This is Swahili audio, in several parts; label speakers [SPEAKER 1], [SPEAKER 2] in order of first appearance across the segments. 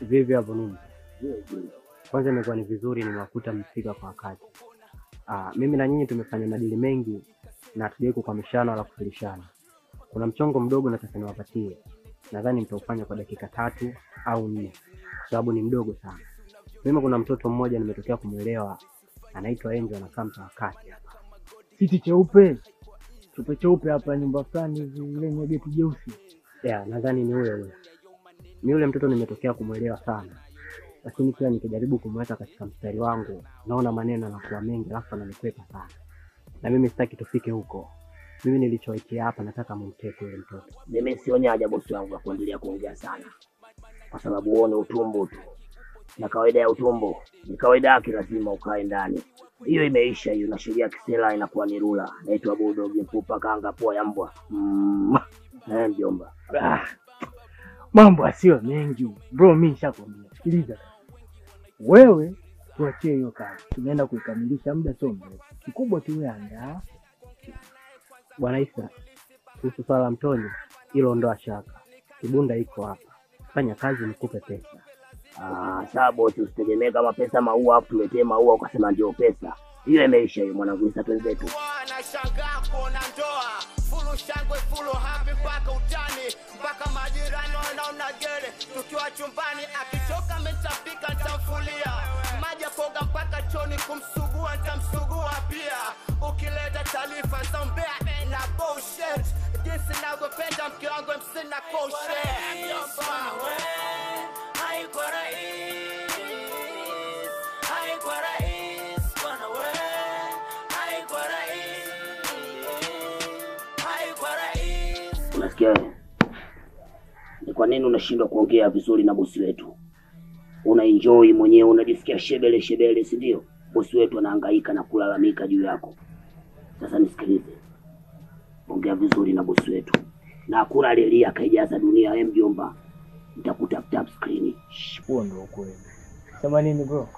[SPEAKER 1] Vipi hapo nini? Kwanza imekuwa ni vizuri nimewakuta mfika kwa wakati. Mimi na nyinyi tumefanya madili mengi na tujai kukamishana wala kufilishana. Kuna mchongo mdogo nataka niwapatie. Nadhani nitaufanya kwa dakika 3 au 4 kwa sababu ni mdogo sana. Mimi kuna mtoto mmoja nimetokea kumuelewa, anaitwa Angel, anakaa mtaa wakati hapa.
[SPEAKER 2] Kiti cheupe. Cheupe hapa nyumba fulani hivi ile yenye geti jeusi.
[SPEAKER 1] Nadhani ni huyo. Ni yule mtoto nimetokea kumuelewa sana. Lakini pia nikijaribu kumweka katika mstari wangu, naona maneno yanakuwa mengi alafu ananikwepa sana. Na mimi sitaki tufike huko. Mimi nilichoitia hapa nataka mumteke yule mtoto.
[SPEAKER 3] Mimi sioni haja bosi wangu ya kuendelea kuongea sana. Kwa sababu uone utumbo tu. Na kawaida ya utumbo, ni kawaida yake lazima ukae ndani. Hiyo imeisha hiyo, na sheria kisela inakuwa ni rula. Naitwa bulldog mfupa kanga poa ya mbwa. Mjomba.
[SPEAKER 2] Mambo sio mengi. Bro, mimi nishakwambia. Sikiliza. Wewe tuachie hiyo kazi. Tunaenda kuikamilisha muda sio mrefu. Kikubwa tu yanga.
[SPEAKER 1] Bwana Isa, kuhusu swala mtoni, hilo ndo shaka. Kibunda iko hapa. Fanya kazi nikupe pesa.
[SPEAKER 3] Sawa bosi, usitegemee kama pesa maua afu tuletee maua ukasema ndio pesa. Hiyo imeisha hiyo mwanangu, Isa twenzetu.
[SPEAKER 4] Nashangaa kuona ndoa fulu shangwe fulu happy mpaka utani mpaka majirani wanaona gere tukiwa chumbani akitoka metapika nitamfulia maji koga mpaka choni kumsugua nitamsugua pia ukileta taarifa za mbea na bullshit jinsi ninavyopenda mke wangu msina koshe haiko rais bwana we
[SPEAKER 3] Unasikia wewe? Ni kwa nini unashindwa kuongea vizuri na bosi wetu? Unaenjoy mwenyewe, unajisikia shebele, si ndio? Bosi wetu anahangaika na kulalamika juu yako. Sasa nisikilize. Ongea vizuri na bosi wetu. Na hakuna aliyelia kaijaza dunia mjomba. Nitakutap screen.
[SPEAKER 2] Huo ndio ukweli. Sema nini bro?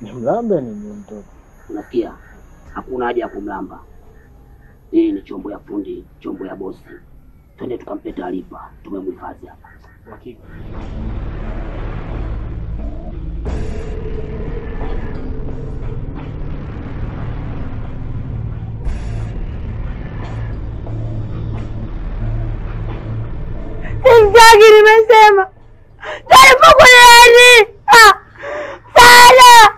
[SPEAKER 2] Ni mlamba ni mtoto.
[SPEAKER 3] Unasikia? Hakuna haja ya kumlamba. Hii ni chombo ya fundi, chombo ya bosi. Twende tukampe taarifa, tumemhifadhi hapa.
[SPEAKER 1] Hakika.
[SPEAKER 5] Simtaki nimesema. Taarifa kwa nani? Sana.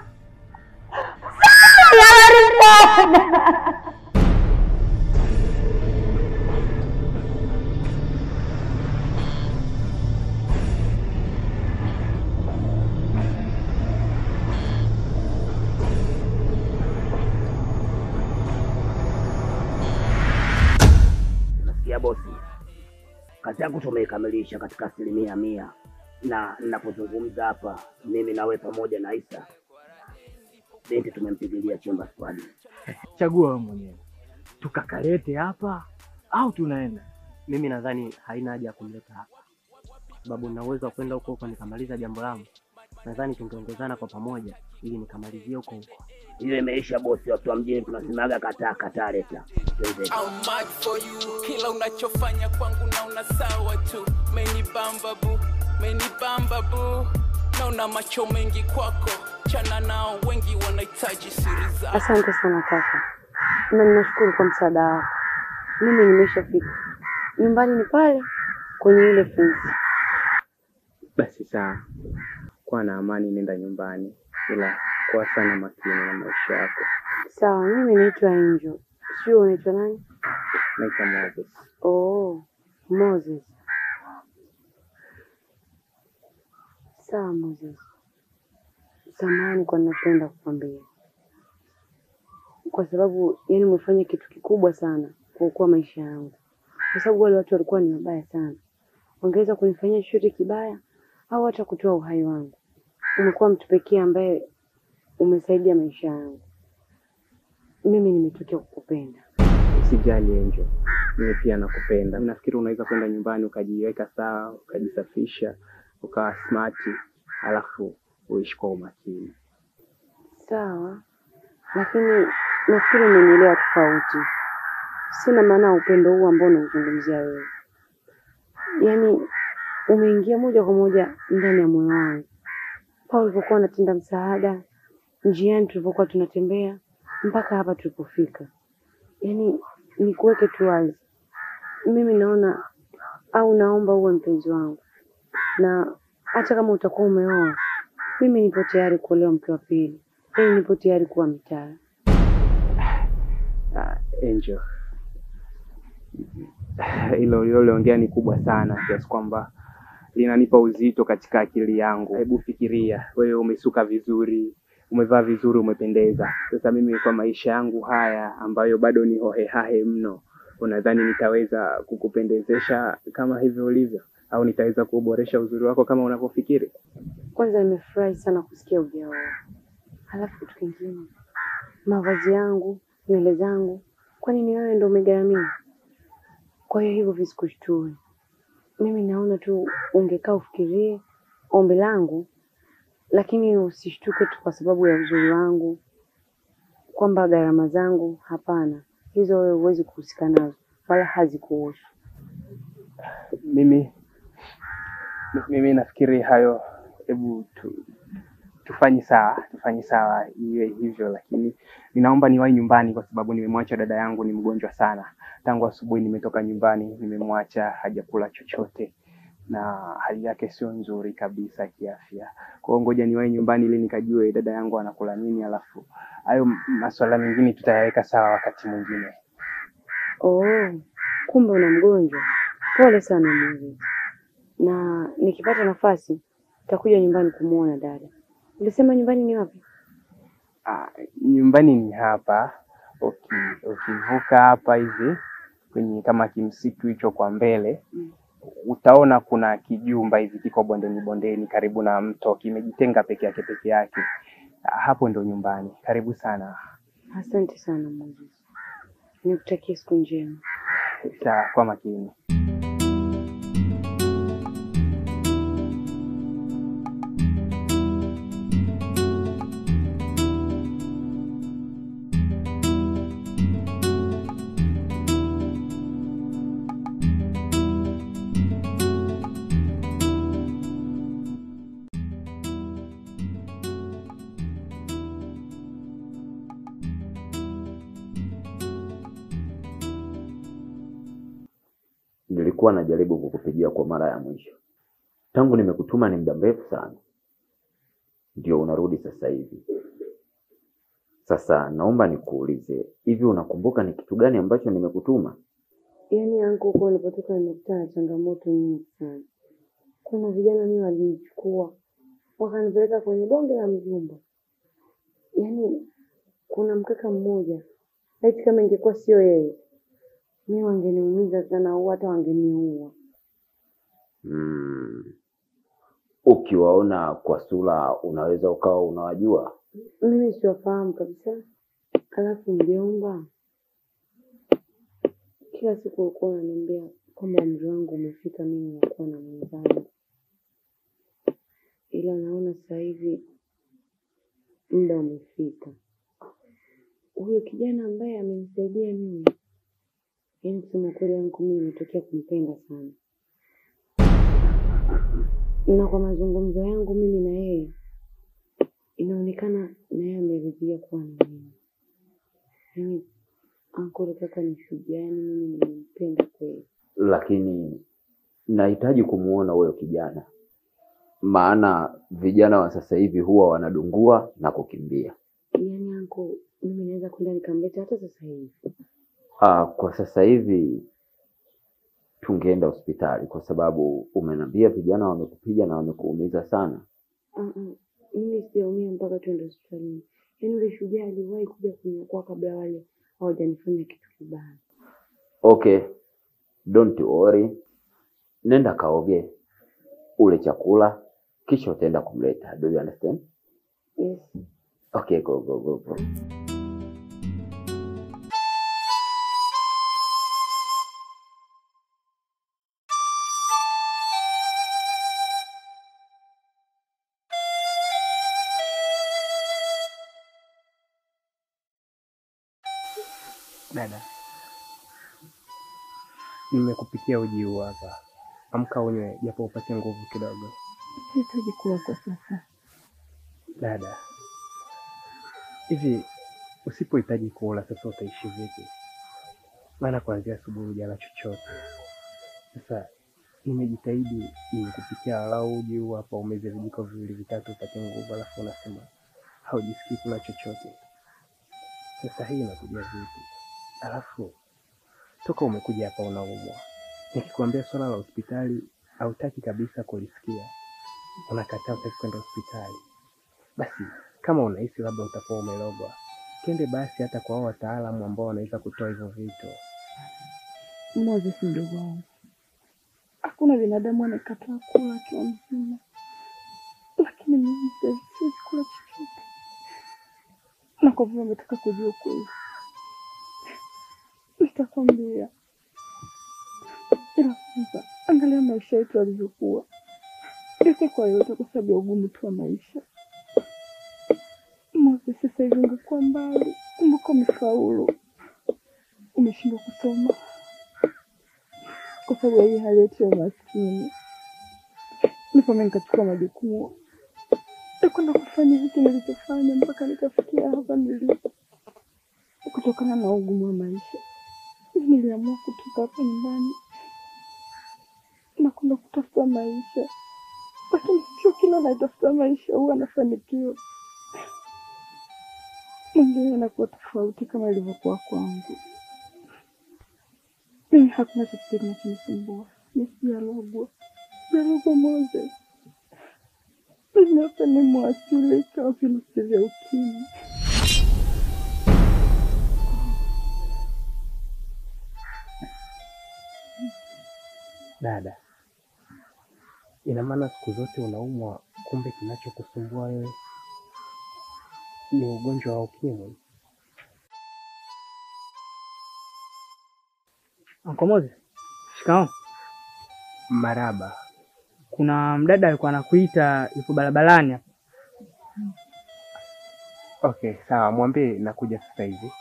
[SPEAKER 3] Nasikia bosi. Kazi yangu tumeikamilisha katika 100%. Na ninapozungumza hapa mimi nawe pamoja na Isa. Binti tumempigilia Chemba Squad.
[SPEAKER 2] Chagua wewe mwenyewe. Tukakalete hapa au tunaenda?
[SPEAKER 1] Mimi nadhani haina haja ya kumleta hapa. Sababu nina uwezo wa kwenda huko nikamaliza jambo langu. Nadhani tungeongozana kwa pamoja ili nikamalizie huko.
[SPEAKER 3] Hiyo imeisha bosi, watu wa mjini tunasemaga kataa leta.
[SPEAKER 4] I'm mad for you. Kila unachofanya kwangu naona sawa tu. Menibamba bu. Naona macho mengi kwako. Chana nao wengi wanahitaji siri zako.
[SPEAKER 5] Asante sana kaka. Na ninashukuru kwa msaada wako. Mimi nimeshafika. Nyumbani ni pale kwenye ile fence.
[SPEAKER 6] Basi sawa. Kwa na amani nenda nyumbani. Ila kwa sana makini na maisha yako.
[SPEAKER 5] Sawa, mimi naitwa Angel. Sio unaitwa nani?
[SPEAKER 6] Naitwa Moses.
[SPEAKER 5] Oh, Moses. Sawa Moses. Samahani kwa napenda kukwambia. Kwa sababu yani umefanya kitu kikubwa sana kuokoa maisha yangu. Kwa sababu wale watu walikuwa ni wabaya sana. Wangeweza kunifanyia chochote kibaya au hata kutoa uhai wangu. Umekuwa mtu pekee ambaye umesaidia maisha yangu. Mimi nimetokea kukupenda.
[SPEAKER 6] Usijali Angel. Mimi pia nakupenda. Mimi nafikiri unaweza kwenda nyumbani ukajiweka sawa, ukajisafisha, ukawa smart, alafu uishi kwa umakini.
[SPEAKER 5] Sawa. Lakini nafikiri umenielewa tofauti. Sina maana upendo huu ambao unazungumzia wewe. Yaani umeingia moja kwa moja ndani ya moyo wangu. Pale ulipokuwa unatenda msaada, njiani tulipokuwa tunatembea, mpaka hapa tulipofika. Yaani nikuweke tu wazi, mimi naona au naomba uwe mpenzi wangu, na hata kama utakuwa umeoa, mimi nipo tayari kuolewa mke wa pili. Yaani nipo tayari kuwa mtara.
[SPEAKER 6] Angel, hilo uliloongea ni kubwa sana kiasi kwamba linanipa uzito katika akili yangu. Hebu fikiria, wewe umesuka vizuri, umevaa vizuri, umependeza. Sasa mimi kwa maisha yangu haya ambayo bado ni hohehahe mno, unadhani nitaweza kukupendezesha kama hivyo ulivyo, au nitaweza kuboresha uzuri wako kama unavyofikiri?
[SPEAKER 5] Kwanza nimefurahi sana kusikia ujao. Halafu kitu kingine, mavazi yangu, nywele zangu, kwani ni wewe ndio umegharamia? Kwa hiyo hivyo visikushtue. Mimi naona tu ungekaa ufikirie ombi langu, lakini usishtuke tu kwa sababu ya uzuri wangu, kwamba gharama zangu. Hapana, hizo wewe huwezi kuhusika nazo, wala hazikuhusu.
[SPEAKER 6] Mimi nafikiri hayo, hebu tufanye sawa iwe hivyo, lakini ninaomba niwahi nyumbani kwa sababu nimemwacha dada yangu, ni mgonjwa sana. Tangu asubuhi nimetoka nyumbani, nimemwacha hajakula chochote na hali yake sio nzuri kabisa kiafya. Kwa hiyo ngoja niwahi nyumbani ili nikajue dada yangu anakula nini, alafu hayo masuala mengine tutayaweka sawa wakati mwingine.
[SPEAKER 5] Oh, kumbe una mgonjwa. Pole sana Mungu. Na nikipata nafasi nitakuja nyumbani kumuona dada. Ulisema nyumbani ni wapi?
[SPEAKER 6] Nyumbani ni hapa. Ukivuka hapa hivi kwenye kama kimsitu hicho kwa mbele, utaona kuna kijumba hivi kiko bondeni karibu na mto, kimejitenga peke yake. Hapo ndo nyumbani. Karibu sana.
[SPEAKER 5] Asante sana Mungu. Nikutakia siku njema.
[SPEAKER 6] Sawa, kwa makini.
[SPEAKER 7] Nilikuwa najaribu kukupigia kwa mara ya mwisho. Tangu nimekutuma ni muda mrefu sana. Ndio unarudi sasa hivi. Sasa naomba nikuulize, hivi unakumbuka ni kitu gani ambacho nimekutuma?
[SPEAKER 5] Yaani anko, huko nilipotoka nimekutana na changamoto nyingi sana. Kuna vijana mimi walinichukua, wakanipeleka kwenye bonge la mjumba. Yaani kuna mkaka mmoja, laiti kama ingekuwa sio yeye, mimi wangeniumiza sana au hata wangeniua.
[SPEAKER 7] Ukiwaona kwa sura unaweza ukawa unawajua?
[SPEAKER 5] Mimi siwafahamu kabisa. Alafu mjomba, kila siku ulikuwa unaniambia kwamba umri wangu umefika mimi nakuwa na mwenzangu. Ila naona sasa hivi muda umefika. Huyo kijana ambaye amenisaidia mimi, yaani kusema kweli yangu mimi nimetokea kumpenda sana. Na kwa mazungumzo yangu mimi na yeye, inaonekana na yeye ameridhia kuwa na mimi. Yaani anko kaka ni shujaa, mimi nimempenda kweli.
[SPEAKER 7] Lakini nahitaji kumuona huyo kijana. Maana vijana wa sasa hivi huwa wanadungua na kukimbia.
[SPEAKER 5] Yaani anko, mimi naweza kwenda nikamleta hata sasa hivi?
[SPEAKER 7] Kwa sasa hivi tungeenda hospitali kwa sababu umeniambia vijana wamekupiga na wamekuumiza sana.
[SPEAKER 5] Mimi sijaumia mpaka tuende hospitali. Yaani yule shujaa aliwahi kuja kuniokoa kabla wale hawajanifanya kitu kibaya.
[SPEAKER 7] Okay, don't worry. Nenda kaoge, ule chakula, kisha utaenda kumleta. Do you understand?
[SPEAKER 5] Yes.
[SPEAKER 7] Okay, go.
[SPEAKER 6] Dada, nimekupikia uji huu hapa. amka unywe japo upate nguvu kidogo.
[SPEAKER 2] Sihitaji kula kwa sasa.
[SPEAKER 6] Dada, hivi usipohitaji kula sasa utaishi vipi? Maana kuanzia asubuhi hujala chochote. Sasa nimejitahidi nikupikia walau uji huu hapa, umeze vijiko 2-3 upate nguvu, alafu unasema haujisikii kula chochote. Sasa hii inakuja vipi? Alafu toka umekuja hapa unaumwa. Nikikwambia swala la hospitali hautaki kabisa kulisikia. Unakataa, utaki kwenda hospitali. Basi kama unahisi labda utakuwa umelogwa, kende basi hata kwa wataalamu ambao wanaweza kutoa hivyo vitu.
[SPEAKER 2] Moses mdogo wangu, hakuna binadamu anayekataa kula akiwa mzima, lakini mimi siwezi kula chochote. Na kwa vile umetaka kujua ukweli, nitakwambia. Ila kwanza angalia maisha yetu yalivyokuwa. Yote kwa yote kwa sababu ya ugumu tu wa maisha. Moses, sasa hivi ungekuwa mbali. Kumbuka umefaulu, umeshindwa kusoma kwa sababu ya hii hali yetu ya maskini. Ndipo mimi nikachukua majukumu ya kwenda kufanya hiki nilichofanya mpaka nikafikia hapa nilipo. Kutokana na ugumu wa maisha, niliamua kutoka hapa nyumbani na kwenda kutafuta maisha. Lakini sio kila anayetafuta maisha huwa anafanikiwa. Mwingine anakuwa tofauti kama ilivyokuwa kwangu. Mimi hakuna chochote kinachonisumbua. Mimi sijalogwa. Sijalogwa Moses. Mimi hapa ni mwathirika wa virusi vya ukimwi.
[SPEAKER 6] Dada, ina maana siku zote unaumwa, kumbe kinachokusumbua wewe ni ugonjwa wa ukimwi?
[SPEAKER 8] Uncle Moses, shikamoo.
[SPEAKER 6] Maraba.
[SPEAKER 8] Kuna mdada alikuwa anakuita, yupo barabarani hapa.
[SPEAKER 6] Okay, sawa, mwambie nakuja sasa hivi.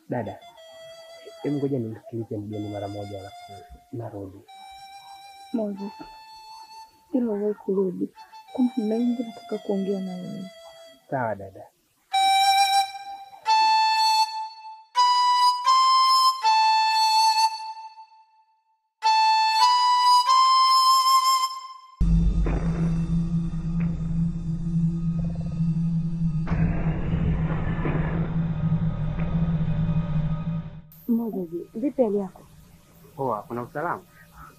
[SPEAKER 6] Dada, hebu ngoja nimsikilize mgeni mara moja alafu narudi.
[SPEAKER 2] Moses, ila wewe kurudi. Kuna mengi nataka kuongea na wewe.
[SPEAKER 6] Sawa dada.
[SPEAKER 5] Moses, vipi hali yako?
[SPEAKER 6] Poa, kuna usalama?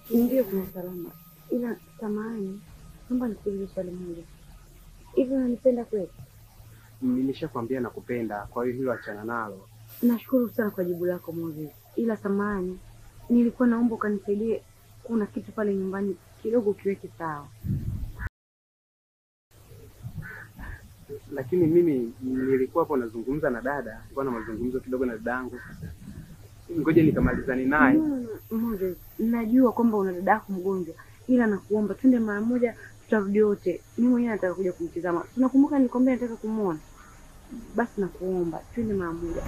[SPEAKER 5] Ndio, kuna usalama. Ila samahani, naomba nikuulize swali moja. Hivi unanipenda kweli?
[SPEAKER 6] Nimeshakwambia nakupenda, kwa hiyo hilo achana nalo.
[SPEAKER 5] Nashukuru sana kwa jibu lako Moses. Ila samahani, nilikuwa naomba ukanisaidie, kuna kitu pale nyumbani kidogo kiweke sawa.
[SPEAKER 6] Lakini mimi nilikuwa hapo nazungumza na dada, nilikuwa na mazungumzo kidogo na dadangu. Ngoja nikamalizane naye.
[SPEAKER 5] Moses, najua kwamba una dada yako mgonjwa, ila nakuomba twende mara moja, tutarudi wote. Mimi mwenyewe nataka kuja kumtizama. Tunakumbuka nilikwambia nataka kumuona. Basi nakuomba twende mara moja.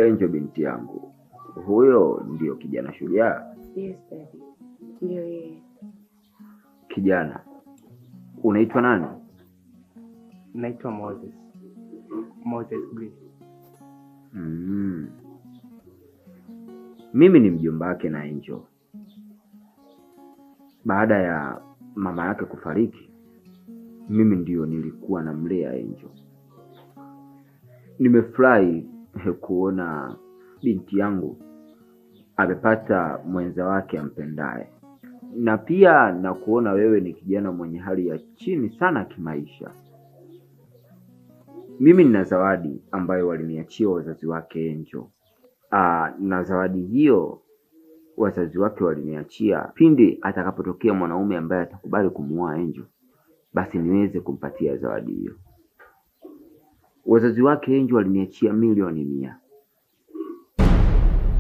[SPEAKER 7] Angel binti yangu, huyo ndio kijana shujaa?
[SPEAKER 5] Yes, daddy. Ndio yeye.
[SPEAKER 7] Kijana, unaitwa nani?
[SPEAKER 6] Naitwa Moses. Moses Gray.
[SPEAKER 7] Mimi ni mjomba wake na Angel. Baada ya mama yake kufariki, mimi ndio nilikuwa namlea Angel. Nimefurahi kuona binti yangu amepata mwenza wake ampendaye. Na pia na kuona wewe ni kijana mwenye hali ya chini sana kimaisha. Mimi nina zawadi ambayo waliniachia wazazi wake Angel. Na zawadi hiyo wazazi wake waliniachia pindi atakapotokea mwanaume ambaye atakubali kumuoa Angel, basi niweze kumpatia zawadi hiyo. Wazazi wake Angel waliniachia milioni 100.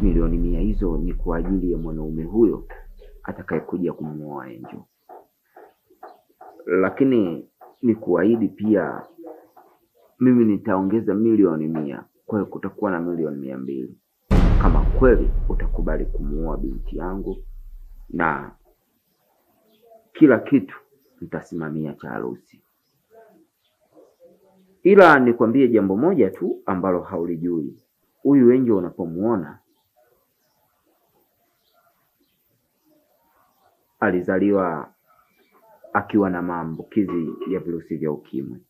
[SPEAKER 7] Milioni 100 hizo ni kwa ajili ya mwanaume huyo atakayekuja kumuoa Angel. Lakini ni kuahidi pia mimi nitaongeza milioni 100, kwa hiyo kutakuwa na milioni 200 kama kweli utakubali kumuoa binti yangu, na kila kitu nitasimamia cha harusi. Ila nikwambie jambo moja tu ambalo haulijui. Huyu Angel unapomuona alizaliwa akiwa na maambukizi ya virusi vya ukimwi.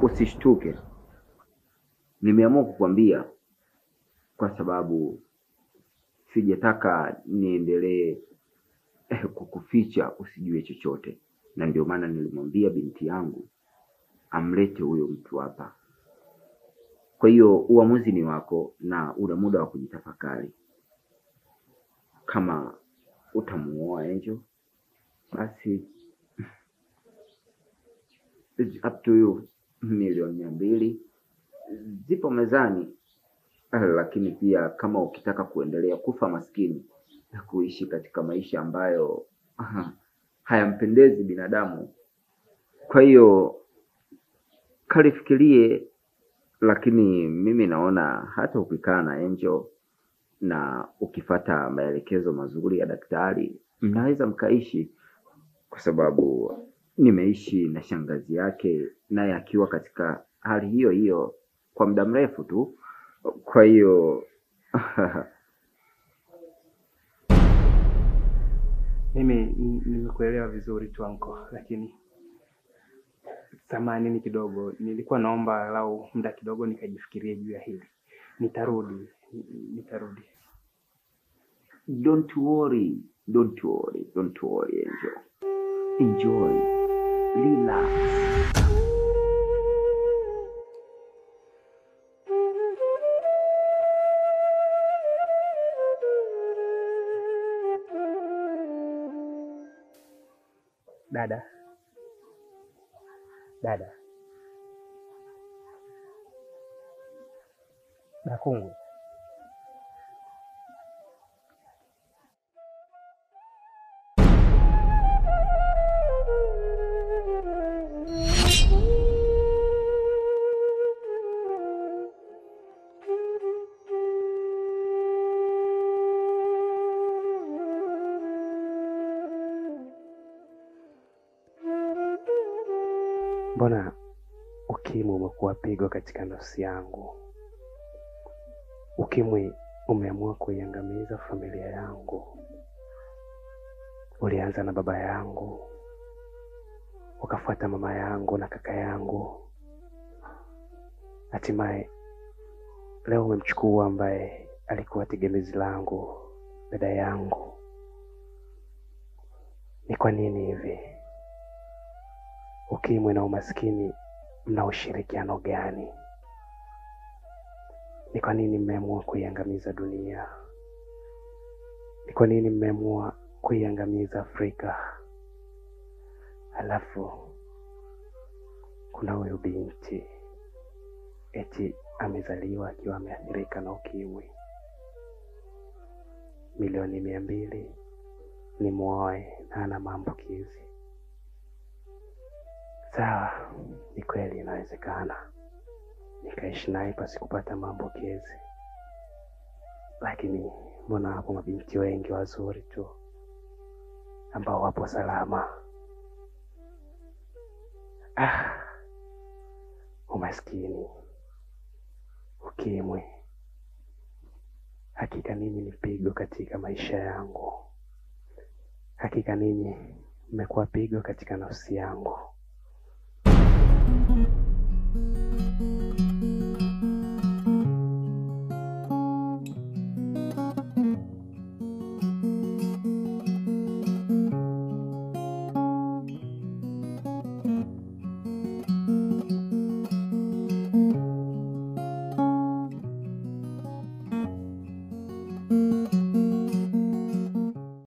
[SPEAKER 7] Usishtuke. Nimeamua kukwambia kwa sababu sijataka niendelee kukuficha usijue chochote, na ndio maana nilimwambia binti yangu amlete huyo mtu hapa. Kwa hiyo uamuzi ni wako na una muda wa kujitafakari. Kama utamuoa Angel, basi it's up to you. Milioni 200 zipo mezani. Lakini pia kama ukitaka kuendelea kufa maskini na kuishi katika maisha ambayo hayampendezi binadamu, kwa hiyo kalifikirie. Lakini mimi naona hata ukikaa na Angel na ukifata maelekezo mazuri ya daktari, mnaweza mkaishi, kwa sababu nimeishi na shangazi yake naye akiwa katika hali hiyo hiyo kwa muda mrefu tu. Kwa hiyo
[SPEAKER 6] mimi nimekuelewa vizuri tu anko, lakini samahani kidogo, nilikuwa naomba lau muda kidogo nikajifikirie juu ya hili. Nitarudi.
[SPEAKER 7] Don't worry Angel. Enjoy. Relax.
[SPEAKER 6] Dada. Dakungu. Mbona ukimwi umekuwa pigo katika nafsi yangu? Ukimwi umeamua kuiangamiza familia yangu. Ulianza na baba yangu, ukafuata mama yangu na kaka yangu. Hatimaye leo umemchukua ambaye alikuwa tegemezi langu, dada yangu. Ni kwa nini hivi? Ukimwi na umaskini mna ushirikiano gani? Ni kwa nini mmeamua kuiangamiza dunia? Ni kwa nini mmeamua kuiangamiza Afrika? Alafu kuna huyu binti eti amezaliwa akiwa ameathirika na ukimwi. Milioni 200 ni muoe na ana maambukizi. Sawa, ni kweli inawezekana nikaishi naye pasi kupata maambukizi, lakini mbona hapo mabinti wengi wazuri tu ambao wapo salama? Umaskini, ukimwi, hakika mimi ni pigo katika maisha yangu. Hakika mimi nimekuwa pigo katika nafsi yangu.